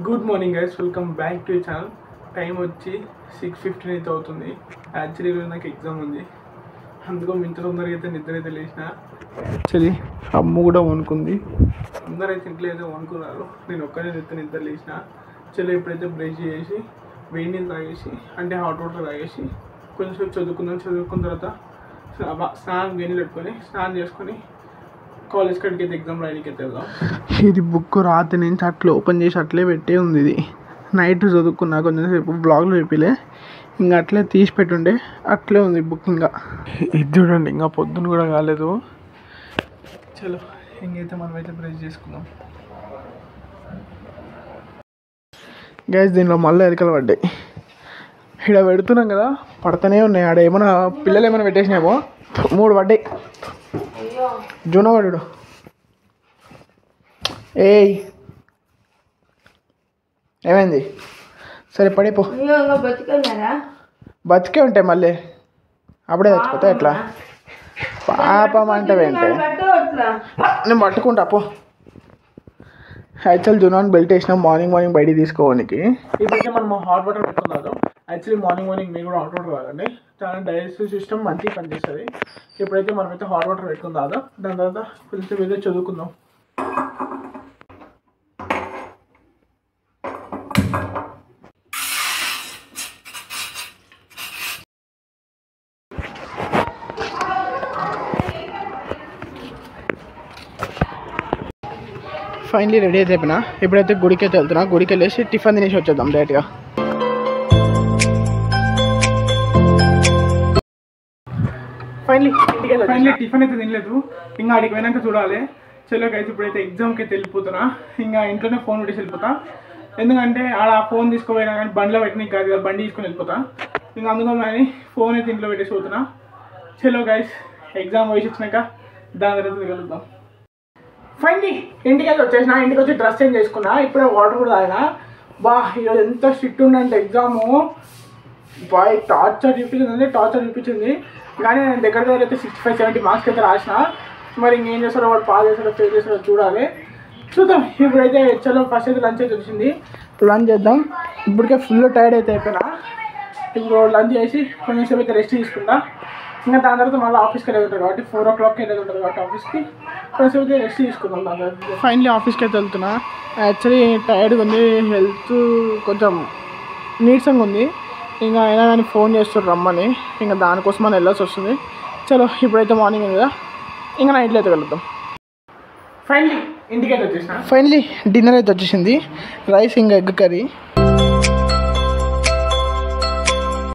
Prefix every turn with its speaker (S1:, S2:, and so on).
S1: Good morning guys, welcome back to channel. Time వచ్చి 6:15 అయితే అవుతుంది. యాక్చువల్లీ ఈరోజు నాకు ఎగ్జామ్ ఉంది, అందుకో ఇంత తొందరగా అయితే నిద్ర అయితే లేచిన. యాక్చువల్లీ అమ్మ కూడా వణుకుంది, అందరైతే ఇంట్లో అయితే వణుకున్నారు. నేను ఒక్కనే నిద్ర లేచిన. యాక్చువల్లీ ఎప్పుడైతే బ్రష్ చేసి వేడి నీళ్ళు తాగేసి అంటే హాట్ వాటర్ తాగేసి కొంచెం చదువుకున్న తర్వాత స్నానం గిన్నెలు పెట్టుకొని స్నానం చేసుకొని కాలేజ్ కాడికి అయితే ఎగ్జామ్ రాయడానికి అయితే వెళ్దాం. ఇది బుక్ రాత్రి నుంచి అట్లా ఓపెన్ చేసి అట్లే పెట్టే ఉంది. ఇది నైట్ చదువుకున్నా కొంచెంసేపు బ్లాగ్లో చెప్పలే, ఇంకా అట్లే తీసి పెట్టుండే అట్లే ఉంది బుక్. ఇంకా ఇది చూడండి, ఇంకా పొద్దున్న కూడా కాలేదు. చలో ఇంకైతే మనమైతే బ్రష్ చేసుకుందాం. గ్యాస్ దీనిలో మళ్ళీ ఎరికలు పడ్డాయి. ఇక్కడ పెడుతున్నాం కదా, పడుతూనే ఉన్నాయి. ఆడ ఏమైనా పిల్లలు ఏమైనా పెట్టేసినామో 3 పడ్డాయి. జూనవాడు ఏయ్ ఏమైంది? సరే పడిపో. బతికే ఉంటాయి మళ్ళీ, అప్పుడే చచ్చిపోతాయి. ఎట్లా పాపం అంటావేంటే? నేను పట్టుకుంటా పో. యాక్చువల్ జూనాన్ బెల్ట్ వేసినాం మార్నింగ్ బయటికి తీసుకోవడానికి. ఇప్పుడైతే మనం హాట్ వాటర్ పెట్టుకున్నాం. యాక్చువల్లీ మార్నింగ్ మీరు కూడా హాట్ వాటర్ తాగండి, చాలా డైజెస్టివ్ సిస్టమ్ మంచిగా పనిచేస్తుంది. ఇప్పుడైతే మనమైతే హాట్ వాటర్ పెట్టుకుందాం. దాని తర్వాత కొంచెం ఏదో చదువుకుందాం. ఫైనలీ రెడీ అయితే అయిపోయినా. ఇప్పుడైతే గుడికి అయితే వెళ్తున్నా. గుడికి వెళ్ళేసి టిఫిన్ తినేసి వచ్చేద్దాం డైరెక్ట్గా. ఫైనలీ టిఫిన్ అయితే తినలేదు, ఇంకా అడిగి పోయినాక చూడాలి. చలోకి అయితే ఇప్పుడైతే ఎగ్జామ్కి అయితే వెళ్ళిపోతున్నా. ఇంకా ఇంట్లోనే ఫోన్ పెట్టేసి వెళ్ళిపోతా. ఎందుకంటే ఆడ ఫోన్ తీసుకుపోయినా కానీ బండిలో పెట్టిన కాదు కదా, బండి తీసుకొని వెళ్ళిపోతా. ఇంకా అందుకని ఫోన్ అయితే ఇంట్లో పెట్టేసి పోతున్నా. చలో గైస్, ఎగ్జామ్ వేసి వచ్చినాక దాని తర్వాత వెళ్దాం. ఫైనలీ ఇంటికి అయితే వచ్చేసిన. ఇంటికి వచ్చి డ్రెస్ చేంజ్ చేసుకున్నా. ఇప్పుడే వాటర్ కూడా తాగినా. ఈరోజు ఎంత స్ట్రిక్ట్ ఉందంటే ఎగ్జాము టార్చర్ చూపించింది. కానీ నేను దగ్గర అయితే 65-70 మార్క్స్ అయితే రాసిన. మరి ఇంకేం చేస్తారో, వాడు పాస్ చేస్తారో ఫెయిల్ చేస్తారో చూడాలి. చూద్దాం. ఇప్పుడైతే చలో ఫస్ట్ అయితే లంచ్ అయితే వచ్చింది. లంచ్ చేద్దాం. ఇప్పటికే ఫుల్ టైర్డ్ అయితే అయిపోయినా. ఇప్పుడు లంచ్ చేసి కొంచెంసేపు అయితే రెస్ట్ తీసుకుంటా. ఇంకా దాని తర్వాత మళ్ళీ ఆఫీస్కి వెళ్ళేది ఉంటుంది కాబట్టి 4 o'clock వెళ్ళేది ఉంటుంది కాబట్టి ఆఫీస్కి కొంచెంసేపు అయితే రెస్ట్ తీసుకుందాం. దాని తర్వాత ఫైనలీ ఆఫీస్కి అయితే వెళ్తున్నా. యాక్చువల్లీ టైర్డ్గా ఉంది, హెల్త్ కొంచెం నీరసంగా ఉంది. ఇంకా అయినా కానీ ఫోన్ చేస్తారు రమ్మని, ఇంకా దానికోసం మనం వెళ్ళాల్సి వస్తుంది. చలో ఇప్పుడైతే మార్నింగ్ కదా, ఇంకా నైట్లో అయితే వెళ్తాం. ఫైనలీ ఇంటికి అయితే వచ్చేసిన. ఫైనలీ డిన్నర్ అయితే వచ్చేసింది. రైస్ ఇంకా ఎగ్ కర్రీ.